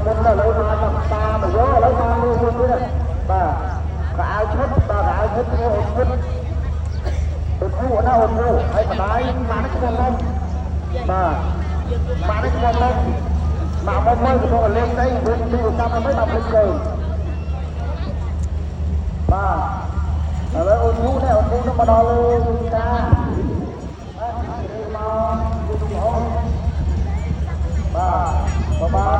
quân là lấy ba trăm ba mà vô lấy ba mươi quân đấy bà cả ai chết bà cả ai chết vô quân vụ ở đâu vụ hay mà nói mà nó không lên mà nó không lên mà một mươi của tôi lên đây bên đi một trăm mấy đồng lên rồi bà lấy ôn nhu này ôn nhu nó mà đo lên ca bà